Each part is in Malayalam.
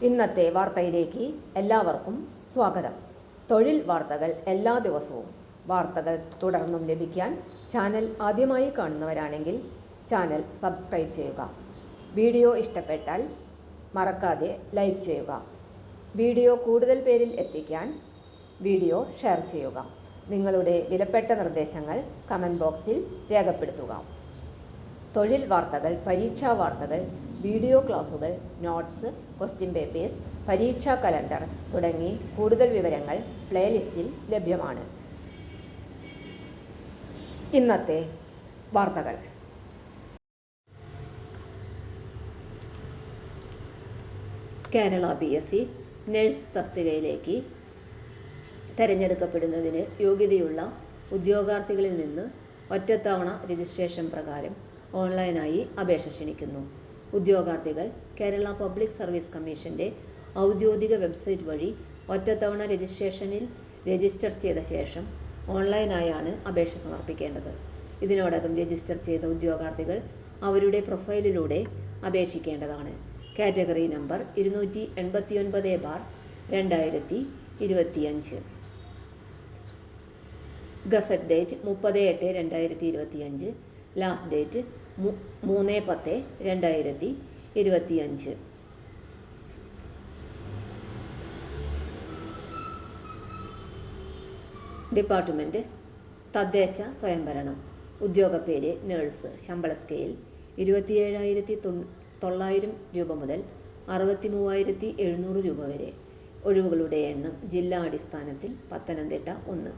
ഇന്നത്തെ വാർത്തയിലേക്ക് എല്ലാവർക്കും സ്വാഗതം. തൊഴിൽ വാർത്തകൾ എല്ലാ ദിവസവും വാർത്തകൾ തുടർന്നും ലഭിക്കാൻ ചാനൽ ആദ്യമായി കാണുന്നവരാണെങ്കിൽ ചാനൽ സബ്സ്ക്രൈബ് ചെയ്യുക. വീഡിയോ ഇഷ്ടപ്പെട്ടാൽ മറക്കാതെ ലൈക്ക് ചെയ്യുക. വീഡിയോ കൂടുതൽ പേരിൽ എത്തിക്കാൻ വീഡിയോ ഷെയർ ചെയ്യുക. നിങ്ങളുടെ വിലപ്പെട്ട നിർദ്ദേശങ്ങൾ കമൻറ്റ് ബോക്സിൽ രേഖപ്പെടുത്തുക. തൊഴിൽ വാർത്തകൾ, പരീക്ഷാ വാർത്തകൾ, വീഡിയോ ക്ലാസുകൾ, നോട്ട്സ്, ക്വസ്റ്റ്യൻ പേപ്പേഴ്സ്, പരീക്ഷാ കലണ്ടർ തുടങ്ങി കൂടുതൽ വിവരങ്ങൾ പ്ലേലിസ്റ്റിൽ ലഭ്യമാണ്. ഇന്നത്തെ വാർത്തകൾ. കേരള PSC നഴ്സ് തസ്തികയിലേക്ക് തിരഞ്ഞെടുക്കപ്പെടുന്നതിന് യോഗ്യതയുള്ള ഉദ്യോഗാർത്ഥികളിൽ നിന്ന് ഒറ്റത്തവണ രജിസ്ട്രേഷൻ പ്രകാരം ഓൺലൈനായി അപേക്ഷ ക്ഷണിക്കുന്നു. ഉദ്യോഗാർത്ഥികൾ കേരള പബ്ലിക് സർവീസ് കമ്മീഷന്റെ ഔദ്യോഗിക വെബ്സൈറ്റ് വഴി ഒറ്റത്തവണ രജിസ്ട്രേഷനിൽ രജിസ്റ്റർ ചെയ്ത ശേഷം ഓൺലൈനായാണ് അപേക്ഷ സമർപ്പിക്കേണ്ടത്. ഇതിനോടകം രജിസ്റ്റർ ചെയ്ത ഉദ്യോഗാർത്ഥികൾ അവരുടെ പ്രൊഫൈലിലൂടെ അപേക്ഷിക്കേണ്ടതാണ്. Category number 289/2025. Gazette date 30/8/2025. Last date 3/10/2025. Department തദ്ദേശ സ്വയംഭരണം. ഉദ്യോഗപ്പേര് നഴ്സ്. ശമ്പള സ്കെയിൽ 27,900 രൂപ മുതൽ 63,700 രൂപ വരെ. ഒഴിവുകളുടെ എണ്ണം ജില്ലാ അടിസ്ഥാനത്തിൽ പത്തനംതിട്ട 1.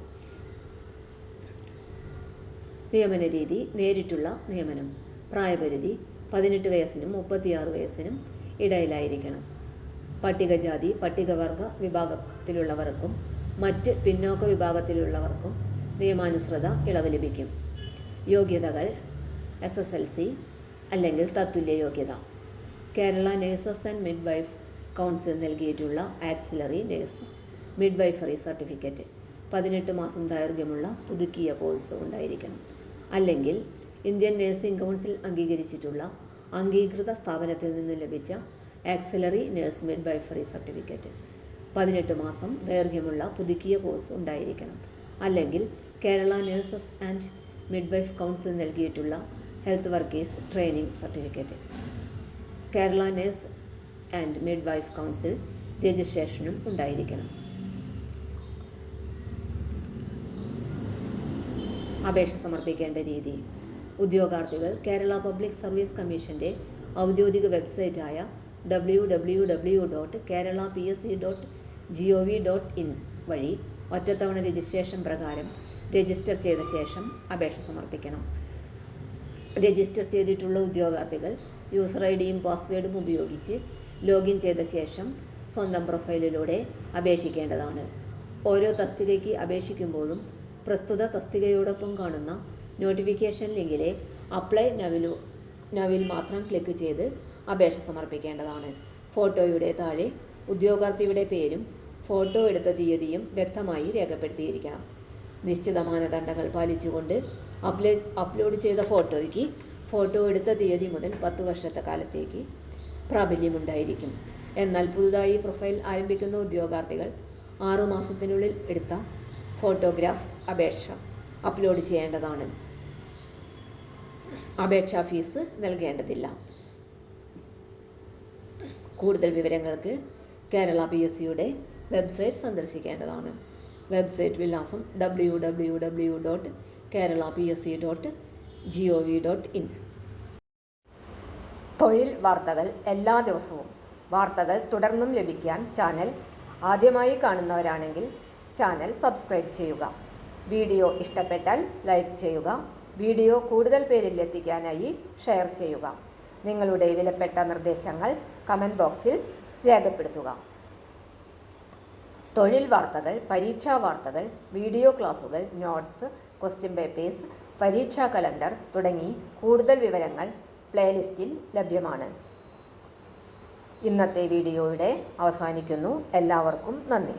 നിയമന രീതി നേരിട്ടുള്ള നിയമനം. പ്രായപരിധി 18 വയസ്സിനും 36 വയസ്സിനും ഇടയിലായിരിക്കണം. പട്ടികജാതി പട്ടികവർഗ വിഭാഗത്തിലുള്ളവർക്കും മറ്റ് പിന്നോക്ക വിഭാഗത്തിലുള്ളവർക്കും നിയമാനുസൃത ഇളവ് ലഭിക്കും. യോഗ്യതകൾ SSLC അല്ലെങ്കിൽ തത്തുല്യ യോഗ്യത. Kerala nurses and midwife council നൽകിയിട്ടുള്ള ആക്സിലറി നഴ്സ് മിഡ്വൈഫറി സർട്ടിഫിക്കറ്റ് 18 മാസം ദൈർഘ്യമുള്ള പുതുക്കിയ കോഴ്സ് ഉണ്ടായിരിക്കണം. അല്ലെങ്കിൽ ഇന്ത്യൻ നഴ്സിംഗ് കൗൺസിൽ അംഗീകരിച്ചിട്ടുള്ള അംഗീകൃത സ്ഥാപനത്തിൽ നിന്ന് ലഭിച്ച ആക്സിലറി നഴ്സ് മിഡ്വൈഫറി സർട്ടിഫിക്കറ്റ് 18 മാസം ദൈർഘ്യമുള്ള പുതുക്കിയ കോഴ്സ് ഉണ്ടായിരിക്കണം. അല്ലെങ്കിൽ Kerala nurses and midwife council നൽകിയിട്ടുള്ള health workers training certificate. Kerala nurse and midwife council രജിസ്ട്രേഷനും ഉണ്ടായിരിക്കണം. അപേക്ഷ സമർപ്പിക്കേണ്ട രീതി. ഉദ്യോഗാർത്ഥികൾ കേരള പബ്ലിക് സർവീസ് കമ്മീഷന്റെ ഔദ്യോഗിക വെബ്സൈറ്റായ www.keralapsc.gov.in വഴി ഒറ്റത്തവണ രജിസ്ട്രേഷൻ പ്രകാരം രജിസ്റ്റർ ചെയ്ത ശേഷം അപേക്ഷ സമർപ്പിക്കണം. രജിസ്റ്റർ ചെയ്തിട്ടുള്ള ഉദ്യോഗാർത്ഥികൾ യൂസർ ഐഡിയും പാസ്വേഡും ഉപയോഗിച്ച് ലോഗിൻ ചെയ്ത ശേഷം സ്വന്തം പ്രൊഫൈലിലൂടെ അപേക്ഷിക്കേണ്ടതാണ്. ഓരോ തസ്തികയ്ക്ക് അപേക്ഷിക്കുമ്പോഴും പ്രസ്തുത തസ്തികയോടൊപ്പം കാണുന്ന നോട്ടിഫിക്കേഷൻ ലിങ്കിലെ അപ്ലൈ നവിൽ മാത്രം ക്ലിക്ക് ചെയ്ത് അപേക്ഷ സമർപ്പിക്കേണ്ടതാണ്. ഫോട്ടോയുടെ താഴെ ഉദ്യോഗാർത്ഥിയുടെ പേരും ഫോട്ടോ എടുത്ത തീയതിയും വ്യക്തമായി രേഖപ്പെടുത്തിയിരിക്കണം. നിശ്ചിത മാനദണ്ഡങ്ങൾ പാലിച്ചുകൊണ്ട് അപ്ലോഡ് ചെയ്ത ഫോട്ടോയ്ക്ക് ഫോട്ടോ എടുത്ത തീയതി മുതൽ 10 വർഷത്തെ കാലത്തേക്ക് പ്രാബല്യമുണ്ടായിരിക്കും. എന്നാൽ പുതുതായി പ്രൊഫൈൽ ആരംഭിക്കുന്ന ഉദ്യോഗാർത്ഥികൾ 6 മാസത്തിനുള്ളിൽ എടുത്ത ഫോട്ടോഗ്രാഫ് അപേക്ഷ അപ്ലോഡ് ചെയ്യേണ്ടതാണ്. അപേക്ഷാ ഫീസ് നൽകേണ്ടതില്ല. കൂടുതൽ വിവരങ്ങൾക്ക് കേരള PSCയുടെ വെബ്സൈറ്റ് സന്ദർശിക്കേണ്ടതാണ്. വെബ്സൈറ്റ് വിലാസം www.keralapsc.gov.in. തൊഴിൽ വാർത്തകൾ എല്ലാ ദിവസവും വാർത്തകൾ തുടർന്നും ലഭിക്കാൻ ചാനൽ ആദ്യമായി കാണുന്നവരാണെങ്കിൽ ചാനൽ സബ്സ്ക്രൈബ് ചെയ്യുക. വീഡിയോ ഇഷ്ടപ്പെട്ടാൽ ലൈക്ക് ചെയ്യുക. വീഡിയോ കൂടുതൽ പേരിൽ എത്തിക്കാനായി ഷെയർ ചെയ്യുക. നിങ്ങളുടെ വിലപ്പെട്ട നിർദ്ദേശങ്ങൾ കമൻറ്റ് ബോക്സിൽ രേഖപ്പെടുത്തുക. തൊഴിൽ വാർത്തകൾ, പരീക്ഷാ വാർത്തകൾ, വീഡിയോ ക്ലാസുകൾ, നോട്ട്സ്, ക്വസ്റ്റ്യൻ പേപ്പേഴ്സ്, പരീക്ഷാ കലണ്ടർ തുടങ്ങി കൂടുതൽ വിവരങ്ങൾ പ്ലേലിസ്റ്റിൽ ലഭ്യമാണ്. ഇന്നത്തെ വീഡിയോയുടെ അവസാനിക്കുന്നു. എല്ലാവർക്കും നന്ദി.